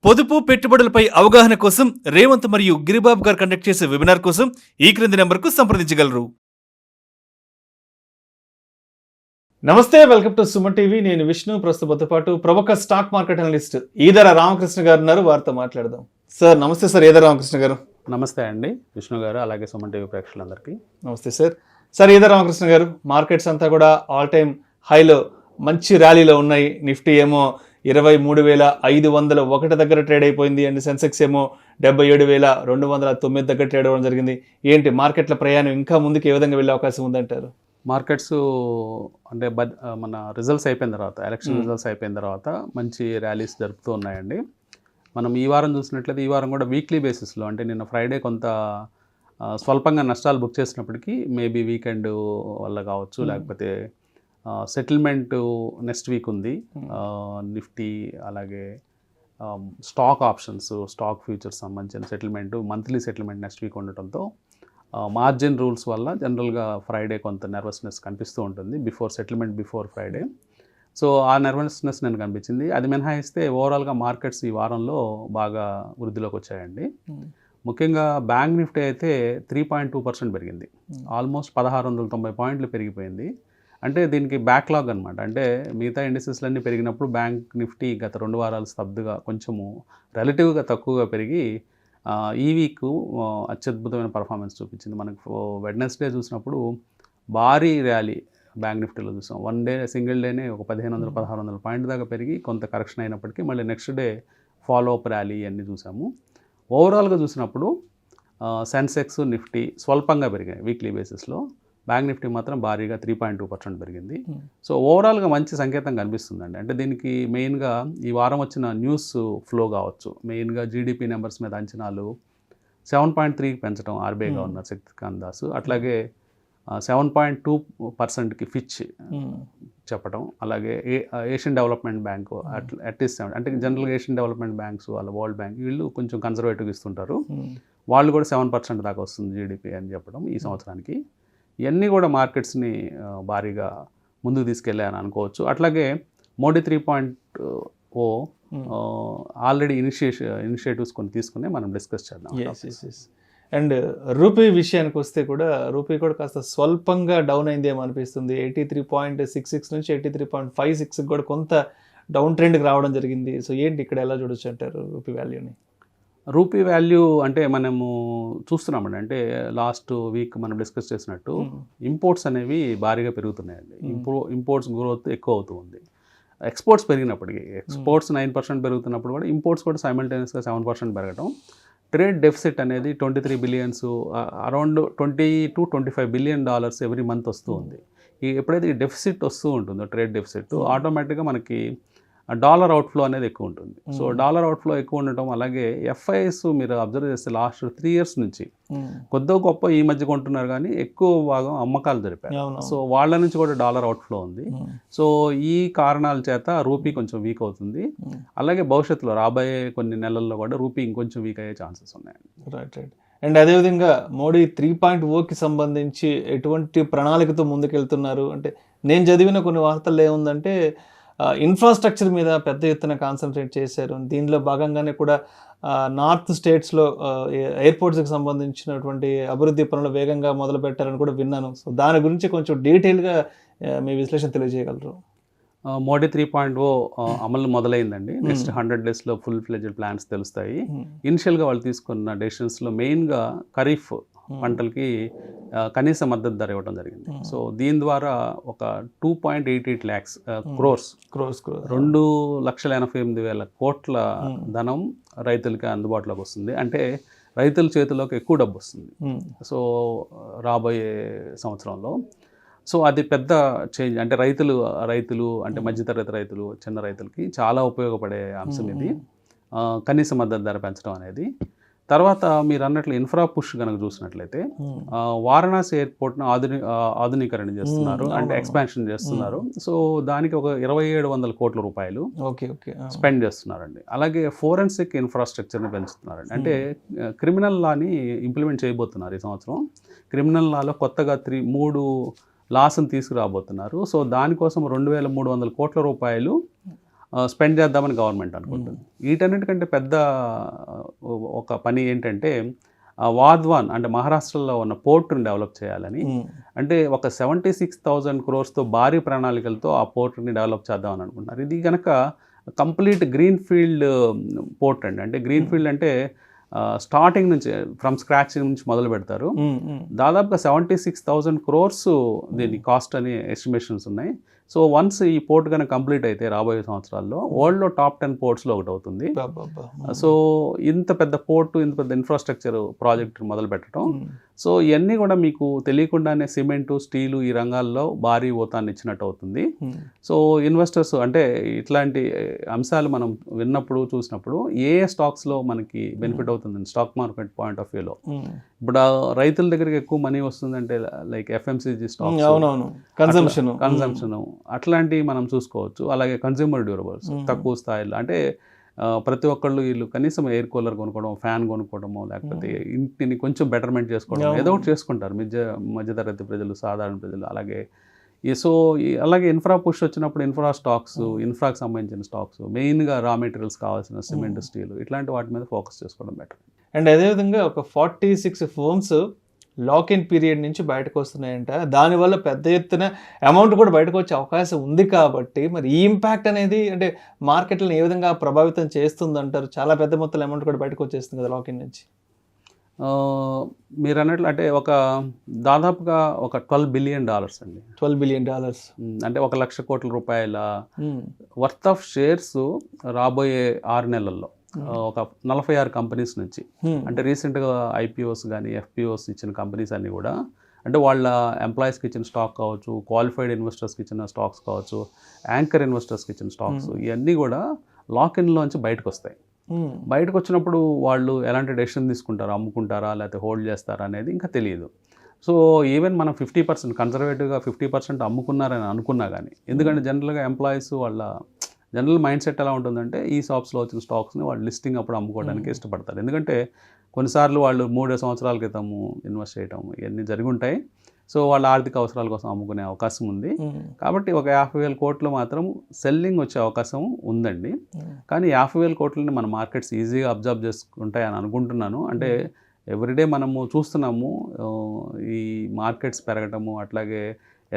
పొదుపు పెట్టుబడులపై అవగాహన కోసం రేవంత్ మరియు గిరిబాబు గారు కండక్ట్ చేసే వెబినార్ కోసం ఈ క్రింది నెంబర్కు సంప్రదించగలరు. నమస్తే, వెల్కమ్ టు సుమన్ టీవీ. నేను విష్ణు. ప్రస్తుతంతో పాటు ప్రముఖ stock market analyst Eedara Ramakrishna గారు ఉన్నారు. వారితో మాట్లాడదాం. సార్ నమస్తే. సార్ ఈదర రామకృష్ణ గారు. నమస్తే అండి విష్ణు గారు, అలాగే సుమన్ టీవీ ప్రేక్షకులందరికీ నమస్తే సార్. సార్ ఈదర రామకృష్ణ గారు, మార్కెట్స్ అంతా కూడా ఆల్ టైమ్ హైలో మంచి ర్యాలీలో ఉన్నాయి. నిఫ్టీ ఏమో 23,501 దగ్గర ట్రేడ్ అయిపోయింది. అండ్ సెన్సెక్స్ ఏమో 77,209 దగ్గర ట్రేడ్ అవ్వడం జరిగింది. ఏంటి మార్కెట్ల ప్రయాణం ఇంకా ముందుకు ఏ విధంగా వెళ్ళే అవకాశం ఉందంటారు? మార్కెట్స్ అంటే మన రిజల్ట్స్ అయిపోయిన తర్వాత, ఎలక్షన్ రిజల్ట్స్ అయిపోయిన తర్వాత మంచి ర్యాలీస్ జరుపుతూ ఉన్నాయండి. మనం ఈ వారం చూసినట్లయితే ఈ వారం కూడా వీక్లీ బేసిస్లో, అంటే నిన్న ఫ్రైడే కొంత స్వల్పంగా నష్టాలు బుక్ చేసినప్పటికీ మేబీ వీకెండ్ వల్ల కావచ్చు, లేకపోతే సెటిల్మెంట్ నెక్స్ట్ వీక్ ఉంది. నిఫ్టీ అలాగే స్టాక్ ఆప్షన్స్, స్టాక్ ఫ్యూచర్స్ సంబంధించిన settlement, monthly settlement next week ఉండటంతో మార్జిన్ రూల్స్ వల్ల జనరల్గా ఫ్రైడే కొంత నర్వస్నెస్ కనిపిస్తూ ఉంటుంది బిఫోర్ ఫ్రైడే. సో ఆ నర్వస్నెస్ నేను కనిపించింది. అది మినహాయిస్తే ఓవరాల్గా మార్కెట్స్ ఈ వారంలో బాగా వృద్ధిలోకి వచ్చాయండి. ముఖ్యంగా బ్యాంక్ నిఫ్టీ అయితే 3.2% పెరిగింది. ఆల్మోస్ట్ 1690 పాయింట్లు పెరిగిపోయింది. అంటే దీనికి బ్యాక్లాగ్ అనమాట. అంటే మిగతా ఇండిసెస్లన్నీ పెరిగినప్పుడు బ్యాంక్ నిఫ్టీ గత 2 వారాలు స్తబ్దుగా కొంచెము రిలేటివ్గా తక్కువగా పెరిగి ఈ వీక్ అత్యద్భుతమైన పర్ఫార్మెన్స్ చూపించింది. మనకు వెడ్నెస్డే చూసినప్పుడు భారీ ర్యాలీ బ్యాంక్ నిఫ్టీలో చూసాం. వన్ డే సింగిల్ డేనే ఒక 1500-1600 పాయింట్ దాకా పెరిగి కొంత కరెక్షన్ అయినప్పటికీ మళ్ళీ next day follow up rally అన్నీ చూసాము. ఓవరాల్గా చూసినప్పుడు సెన్సెక్స్, నిఫ్టీ స్వల్పంగా పెరిగాయి వీక్లీ బేసిస్లో. బ్యాంక్ నిఫ్టీ మాత్రం భారీగా 3.2% పెరిగింది. సో ఓవరాల్గా మంచి సంకేతం కనిపిస్తుందండి. అంటే దీనికి మెయిన్గా ఈ వారం వచ్చిన న్యూస్ ఫ్లో కావచ్చు. మెయిన్గా జీడిపి నెంబర్స్ మీద అంచనాలు 7.3 పెంచడం ఆర్బీఐ గవర్నర్ శక్తికాంత్ దాస్, అట్లాగే 7.2%కి ఫిచ్ చెప్పడం, అలాగే ఏషియన్ డెవలప్మెంట్ బ్యాంకు అట్లీస్ట్ 7, అంటే జనరల్గా ఏషియన్ డెవలప్మెంట్ బ్యాంక్స్ వాళ్ళ వరల్డ్ బ్యాంక్ వీళ్ళు కొంచెం కన్సర్వేటివ్గా ఇస్తుంటారు. వాళ్ళు కూడా 7% దాకా వస్తుంది జీడిపి అని చెప్పడం ఈ సంవత్సరానికి. ఇవన్నీ కూడా మార్కెట్స్ని భారీగా ముందుకు తీసుకెళ్ళాయని అనుకోవచ్చు. అట్లాగే మోడీ 3.0 ఆల్రెడీ ఇనిషియేటివ్స్ కొన్ని తీసుకుని మనం డిస్కస్ చేద్దాం. అండ్ రూపీ విషయానికి వస్తే కూడా రూపీ కూడా కాస్త స్వల్పంగా డౌన్ అయిందేమో అనిపిస్తుంది. 83.66 నుంచి 83.56 కూడా కొంత డౌన్ ట్రెండ్కి రావడం జరిగింది. సో ఏంటి ఇక్కడ ఎలా చూడొచ్చు అంటారు రూపీ వాల్యూని? రూపీ వాల్యూ అంటే మనము చూస్తున్నామండి. అంటే లాస్ట్ వీక్ మనం డిస్కస్ చేసినట్టు ఇంపోర్ట్స్ అనేవి భారీగా పెరుగుతున్నాయండి. ఇంపోర్ట్స్ గ్రోత్ ఎక్కువ అవుతూ ఉంది. ఎక్స్పోర్ట్స్ పెరిగినప్పటికీ, ఎక్స్పోర్ట్స్ 9% పెరుగుతున్నప్పుడు కూడా ఇంపోర్ట్స్ కూడా సైమల్టేనియస్గా 7% పెరగడం. ట్రేడ్ డెఫిసిట్ అనేది 23 billions, around $20-25 billion every month వస్తూ ఉంది. ఎప్పుడైతే ఈ డెఫిసిట్ వస్తూ ఉంటుందో, ట్రేడ్ డెఫిసిట్, ఆటోమేటిక్గా మనకి డాలర్ అవుట్ఫ్లో అనేది ఎక్కువ ఉంటుంది. సో డాలర్ అవుట్ఫ్లో ఎక్కువ ఉండటం, అలాగే ఎఫ్ఐఎస్ మీరు అబ్జర్వ్ చేస్తే లాస్ట్ 3 years నుంచి కొద్దో గొప్ప ఈ మధ్య కొంటున్నారు కానీ ఎక్కువ భాగం అమ్మకాలు జరిపారు. సో వాళ్ళ నుంచి కూడా డాలర్ అవుట్ఫ్లో ఉంది. సో ఈ కారణాల చేత రూపీ కొంచెం వీక్ అవుతుంది. అలాగే భవిష్యత్తులో రాబోయే కొన్ని నెలల్లో కూడా రూపీ ఇంకొంచెం వీక్ అయ్యే ఛాన్సెస్ ఉన్నాయండి. రైట్. అండ్ అదేవిధంగా మోడీ 3.0కి సంబంధించి ఎటువంటి ప్రణాళికతో ముందుకెళ్తున్నారు అంటే, నేను చదివిన కొన్ని వార్తల్లో ఏముందంటే ఇన్ఫ్రాస్ట్రక్చర్ మీద పెద్ద ఎత్తున కాన్సన్ట్రేట్ చేశారు. దీనిలో భాగంగానే కూడా నార్త్ స్టేట్స్లో ఎయిర్పోర్ట్స్కి సంబంధించినటువంటి అభివృద్ధి పనులు వేగంగా మొదలు పెట్టారని కూడా విన్నాను. సో దాని గురించి కొంచెం డీటెయిల్గా మీ విశ్లేషణ తెలియజేయగలరు? మోడీ 3.0 అమలు మొదలైందండి. నెక్స్ట్ 100 daysలో ఫుల్ ఫ్లెడ్జ్డ్ ప్లాన్స్ తెలుస్తాయి. ఇనిషియల్గా వాళ్ళు తీసుకున్న డెసిషన్స్లో మెయిన్గా ఖరీఫ్ పంటలకి కనీస మద్దతు ధర ఇవ్వడం జరిగింది. సో దీని ద్వారా ఒక 2.88 lakhs crores 2,88,000 కోట్ల ధనం రైతులకి అందుబాటులోకి వస్తుంది. అంటే రైతుల చేతిలోకి ఎక్కువ డబ్బు వస్తుంది సో రాబోయే సంవత్సరంలో. సో అది పెద్ద చేంజ్. అంటే రైతులు అంటే మధ్యతరగతి రైతులు, చిన్న రైతులకి చాలా ఉపయోగపడే అంశం ఇది, కనీస మద్దతు ధర పెంచడం అనేది. తర్వాత మీరు అన్నట్లు ఇన్ఫ్రా పుష్ కనుక చూసినట్లయితే వారణాసి ఎయిర్పోర్ట్ను ఆధునీకరణ చేస్తున్నారు, అంటే ఎక్స్పాన్షన్ చేస్తున్నారు. సో దానికి ఒక 2,700 కోట్ల రూపాయలు స్పెండ్ చేస్తున్నారండి. అలాగే ఫోరెన్సిక్ ఇన్ఫ్రాస్ట్రక్చర్ని పెంచుతున్నారండి. అంటే క్రిమినల్ లాని ఇంప్లిమెంట్ చేయబోతున్నారు ఈ సంవత్సరం. క్రిమినల్ లాలో కొత్తగా 3 లాస్ని తీసుకురాబోతున్నారు. సో దానికోసం 2,300 కోట్ల రూపాయలు స్పెండ్ చేద్దామని గవర్నమెంట్ అనుకుంటుంది. వీటన్నిటికంటే పెద్ద ఒక పని ఏంటంటే వాధ్వాన్ అంటే మహారాష్ట్రలో ఉన్న పోర్టుని డెవలప్ చేయాలని, అంటే ఒక 76,000 crores భారీ ప్రణాళికలతో ఆ పోర్టుని డెవలప్ చేద్దామని అనుకుంటున్నారు. ఇది కనుక కంప్లీట్ గ్రీన్ ఫీల్డ్ పోర్ట్ అండి. అంటే గ్రీన్ ఫీల్డ్ అంటే స్టార్టింగ్ నుంచి ఫ్రమ్ స్క్రాచ్ నుంచి మొదలు పెడతారు. దాదాపుగా 76,000 crores దీని కాస్ట్ అని ఎస్టిమేషన్స్ ఉన్నాయి. సో వన్స్ ఈ పోర్ట్ కనుక కంప్లీట్ అయితే రాబోయే సంవత్సరాల్లో వరల్డ్లో టాప్ 10 పోర్ట్స్లో ఒకటి అవుతుంది. సో ఇంత పెద్ద పోర్టు, ఇంత పెద్ద ఇన్ఫ్రాస్ట్రక్చర్ ప్రాజెక్ట్ మొదలు పెట్టడం, సో ఇవన్నీ కూడా మీకు తెలియకుండానే సిమెంటు, స్టీలు ఈ రంగాల్లో భారీ ఊతాన్ని ఇచ్చినట్టు అవుతుంది. సో ఇన్వెస్టర్స్ అంటే ఇట్లాంటి అంశాలు మనం విన్నప్పుడు చూసినప్పుడు ఏ స్టాక్స్లో మనకి బెనిఫిట్ అవుతుంది స్టాక్ మార్కెట్ పాయింట్ ఆఫ్ వ్యూలో, ఇప్పుడు రైతుల దగ్గరికి ఎక్కువ మనీ వస్తుందంటే లైక్ ఎఫ్ఎంసీజీ స్టాక్స్, కన్సంప్షన్ అట్లాంటివి మనం చూసుకోవచ్చు. అలాగే కన్స్యూమర్ డ్యూరబుల్స్ తక్కువ స్థాయిలో, అంటే ప్రతి ఒక్కళ్ళు వీళ్ళు కనీసం ఎయిర్ కూలర్ కొనుక్కోవడం, ఫ్యాన్ కొనుక్కోవడము, లేకపోతే ఇంటిని కొంచెం బెటర్మెంట్ చేసుకోవడం, ఏదో ఒకటి చేసుకుంటారు మధ్యతరగతి ప్రజలు, సాధారణ ప్రజలు. అలాగే ఇన్ఫ్రా పుష్ వచ్చినప్పుడు ఇన్ఫ్రా స్టాక్స్, ఇన్ఫ్రాకి సంబంధించిన స్టాక్స్, మెయిన్గా రా మెటీరియల్స్ కావాల్సిన సిమెంట్, స్టీల్ ఇట్లాంటి వాటి మీద ఫోకస్ చేసుకోవడం బెటర్. అండ్ అదేవిధంగా ఒక 46 ఫర్మ్స్ లాక్ ఇన్ పీరియడ్ నుంచి బయటకు వస్తున్నాయంట. దానివల్ల పెద్ద ఎత్తున అమౌంట్ కూడా బయటకు వచ్చే అవకాశం ఉంది. కాబట్టి మరి ఈ ఇంపాక్ట్ అనేది అంటే మార్కెట్లను ఏ విధంగా ప్రభావితం చేస్తుంది అంటారు? చాలా పెద్ద మొత్తంలో అమౌంట్ కూడా బయటకు వచ్చేస్తుంది కదా లాక్ ఇన్ నుంచి. మీరు అన్నట్లు అంటే దాదాపుగా ఒక $12 billion అండి. $12 billion అంటే 1,00,000 కోట్ల రూపాయల వర్త్ ఆఫ్ షేర్స్ రాబోయే 6 నెలల్లో ఒక 46 కంపెనీస్ నుంచి, అంటే రీసెంట్గా ఐపీఓస్ కానీ ఎఫ్పిఓస్ ఇచ్చిన కంపెనీస్ అన్నీ కూడా, అంటే వాళ్ళ ఎంప్లాయీస్కి ఇచ్చిన స్టాక్ కావచ్చు, క్వాలిఫైడ్ ఇన్వెస్టర్స్కి ఇచ్చిన స్టాక్స్ కావచ్చు, యాంకర్ ఇన్వెస్టర్స్కి ఇచ్చిన స్టాక్స్, ఇవన్నీ కూడా లాక్ ఇన్లోంచి బయటకు వస్తాయి. బయటకు వచ్చినప్పుడు వాళ్ళు ఎలాంటి డెసిషన్ తీసుకుంటారు, అమ్ముకుంటారా లేకపోతే హోల్డ్ చేస్తారా అనేది ఇంకా తెలియదు. సో ఈవెన్ మనం 50% కన్జర్వేటివ్గా 50% అమ్ముకున్నారని అనుకున్నా కానీ, ఎందుకంటే జనరల్గా ఎంప్లాయీస్ వాళ్ళ జనరల్ మైండ్ సెట్ ఎలా ఉంటుందంటే ఈ షాప్స్లో వచ్చిన స్టాక్స్ని వాళ్ళు లిస్టింగ్ అప్పుడు అమ్ముకోవడానికి ఇష్టపడతారు. ఎందుకంటే కొన్నిసార్లు వాళ్ళు 3 సంవత్సరాల క్రితము ఇన్వెస్ట్ చేయడం ఇవన్నీ జరిగి ఉంటాయి. సో వాళ్ళ ఆర్థిక అవసరాల కోసం అమ్ముకునే అవకాశం ఉంది. కాబట్టి ఒక 50,000 కోట్లు మాత్రం సెల్లింగ్ వచ్చే అవకాశం ఉందండి. కానీ 50,000 కోట్లని మన మార్కెట్స్ ఈజీగా అబ్జర్వ్ చేసుకుంటాయని అనుకుంటున్నాను. అంటే ఎవ్రీడే మనము చూస్తున్నాము ఈ మార్కెట్స్ పెరగటము, అట్లాగే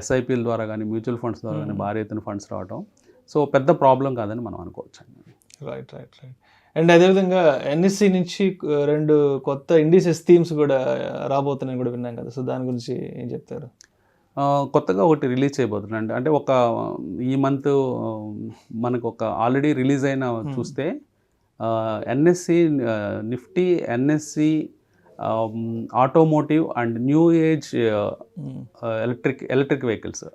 ఎస్ఐపిల ద్వారా కానీ మ్యూచువల్ ఫండ్స్ ద్వారా కానీ భారీ ఎత్తున ఫండ్స్ రావడం, సో పెద్ద ప్రాబ్లం కాదని మనం అనుకోవచ్చు. రైట్. అండ్ అదేవిధంగా ఎన్ఎస్సి నుంచి 2 కొత్త ఇండిసెస్ థీమ్స్ కూడా రాబోతున్నాయని కూడా విన్నాం కదా. సో దాని గురించి ఏం చెప్తారు? కొత్తగా ఒకటి రిలీజ్ చేయబోతున్నాండి. అంటే ఈ మంత్ మనకు ఆల్రెడీ రిలీజ్ అయిన చూస్తే NSC Nifty, NSC automotive and new age electric vehicles,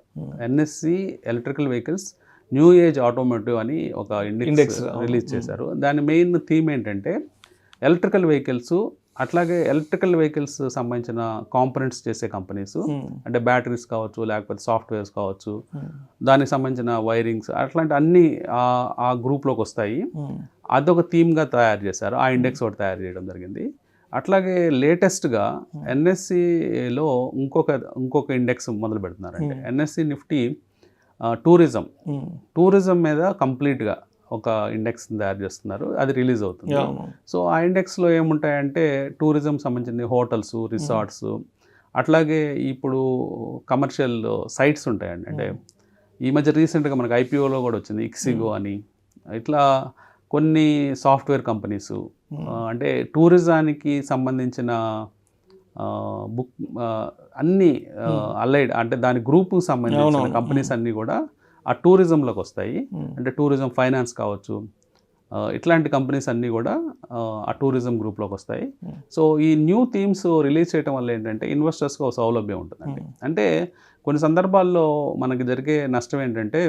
NSC electrical vehicles, new age automotive అని ఒక ఇండెక్స్ రిలీజ్ చేశారు. దాని మెయిన్ థీమ్ ఏంటంటే ఎలక్ట్రికల్ వెహికల్స్, అట్లాగే ఎలక్ట్రికల్ వెహికల్స్ సంబంధించిన కాంపోనెంట్స్ చేసే కంపెనీస్, అంటే బ్యాటరీస్ కావచ్చు, లేకపోతే సాఫ్ట్వేర్స్ కావచ్చు, దానికి సంబంధించిన వైరింగ్స్, అట్లాంటి అన్నీ ఆ గ్రూప్లోకి వస్తాయి. అదొక థీమ్గా తయారు చేశారు. ఆ ఇండెక్స్ ఒకటి తయారు చేయడం జరిగింది. అట్లాగే లేటెస్ట్గా ఎన్ఎస్సిలో ఇంకొక ఇండెక్స్ మొదలు పెడుతున్నారండి. ఎన్ఎస్సి నిఫ్టీ టూరిజం మీద కంప్లీట్గా ఒక ఇండెక్స్ తయారు చేస్తున్నారు. అది రిలీజ్ అవుతుంది. సో ఆ ఇండెక్స్లో ఏముంటాయంటే టూరిజం సంబంధించిన హోటల్స్, రిసార్ట్స్, అట్లాగే ఇప్పుడు కమర్షియల్ సైట్స్ ఉంటాయండి. అంటే ఈ మధ్య రీసెంట్గా మనకు ఐపీఓలో కూడా వచ్చింది ఇక్సిగో అని. ఇట్లా కొన్ని సాఫ్ట్వేర్ కంపెనీస్, అంటే టూరిజానికి సంబంధించిన అన్ని అలైడ్, అంటే దాని గ్రూప్కి సంబంధించిన కంపెనీస్ అన్నీ కూడా ఆ టూరిజంలోకి వస్తాయి. అంటే టూరిజం ఫైనాన్స్ కావచ్చు, ఇట్లాంటి కంపెనీస్ అన్నీ కూడా ఆ టూరిజం గ్రూప్లోకి వస్తాయి. సో ఈ న్యూ థీమ్స్ రిలీజ్ చేయడం వల్ల ఏంటంటే ఇన్వెస్టర్స్కి ఒక సౌలభ్యం ఉంటుందండి. అంటే కొన్ని సందర్భాల్లో మనకి జరిగే నష్టం ఏంటంటే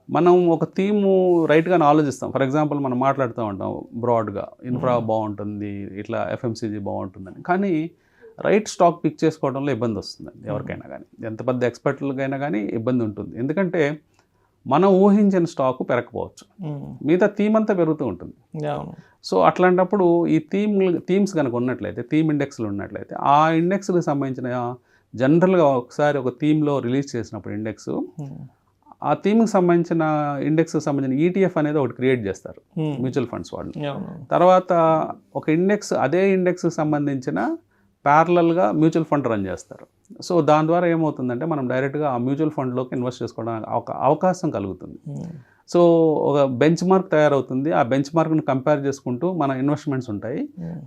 మనం ఒక థీము రైట్గానే ఆలోచిస్తాం. ఫర్ ఎగ్జాంపుల్ మనం మాట్లాడుతూ ఉంటాం బ్రాడ్గా, ఇన్ఫ్రా బాగుంటుంది, ఇట్లా ఎఫ్ఎంసీజీ బాగుంటుందని. కానీ రైట్ స్టాక్ పిక్ చేసుకోవడంలో ఇబ్బంది వస్తుందండి ఎవరికైనా కానీ, ఎంత పెద్ద ఎక్స్పర్ట్లకైనా కానీ ఇబ్బంది ఉంటుంది. ఎందుకంటే మనం ఊహించిన స్టాకు పెరగకపోవచ్చు, మిగతా థీమ్ అంతా పెరుగుతూ ఉంటుంది. సో అట్లాంటప్పుడు ఈ థీమ్స్ కనుక ఉన్నట్లయితే, థీమ్ ఇండెక్స్లు ఉన్నట్లయితే, ఆ ఇండెక్స్కి సంబంధించిన జనరల్గా ఒకసారి ఒక థీమ్లో రిలీజ్ చేసినప్పుడు ఇండెక్స్ ఆ థీమ్కి సంబంధించిన ఇండెక్స్కి సంబంధించిన ETF అనేది ఒకటి క్రియేట్ చేస్తారు మ్యూచువల్ ఫండ్స్ వాళ్ళు. తర్వాత ఒక ఇండెక్స్, అదే ఇండెక్స్కి సంబంధించిన ప్యారలల్గా మ్యూచువల్ ఫండ్ రన్ చేస్తారు. సో దాని ద్వారా ఏమవుతుందంటే మనం డైరెక్ట్గా ఆ మ్యూచువల్ ఫండ్లోకి ఇన్వెస్ట్ చేసుకోవడానికి ఒక అవకాశం కలుగుతుంది. సో ఒక బెంచ్ మార్క్ తయారవుతుంది. ఆ బెంచ్ మార్క్ని కంపేర్ చేసుకుంటూ మన ఇన్వెస్ట్మెంట్స్ ఉంటాయి.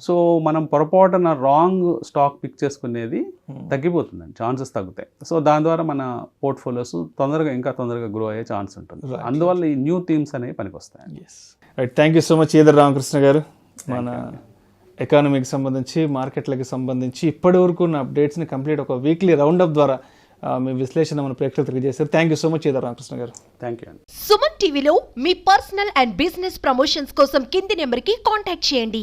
సో మనం పొరపాటున రాంగ్ స్టాక్ పిక్ చేసుకునేది తగ్గిపోతుందండి, ఛాన్సెస్ తగ్గుతాయి. సో దాని ద్వారా మన పోర్ట్ఫోలియోస్ ఇంకా తొందరగా గ్రో అయ్యే ఛాన్స్ ఉంటుంది. అందువల్ల ఈ న్యూ థీమ్స్ అనేవి పనికొస్తాయి. Right, thank you so much either Ramakrishna గారు. మన ఎకానమీకి సంబంధించి, మార్కెట్లకి సంబంధించి ఇప్పటి వరకు ఉన్న అప్డేట్స్ని కంప్లీట్ ఒక వీక్లీ రౌండప్ ద్వారా మీ విశ్లేషణ మన ప్రేక్షకులకు తెలియజేశారు. Thank you so much either Ramakrishna గారు. థ్యాంక్ యూ అండి. సుమన్ టీవీలో మీ పర్సనల్ అండ్ బిజినెస్ ప్రమోషన్స్ కోసం కింది నెంబర్కి కాంటాక్ట్ చేయండి.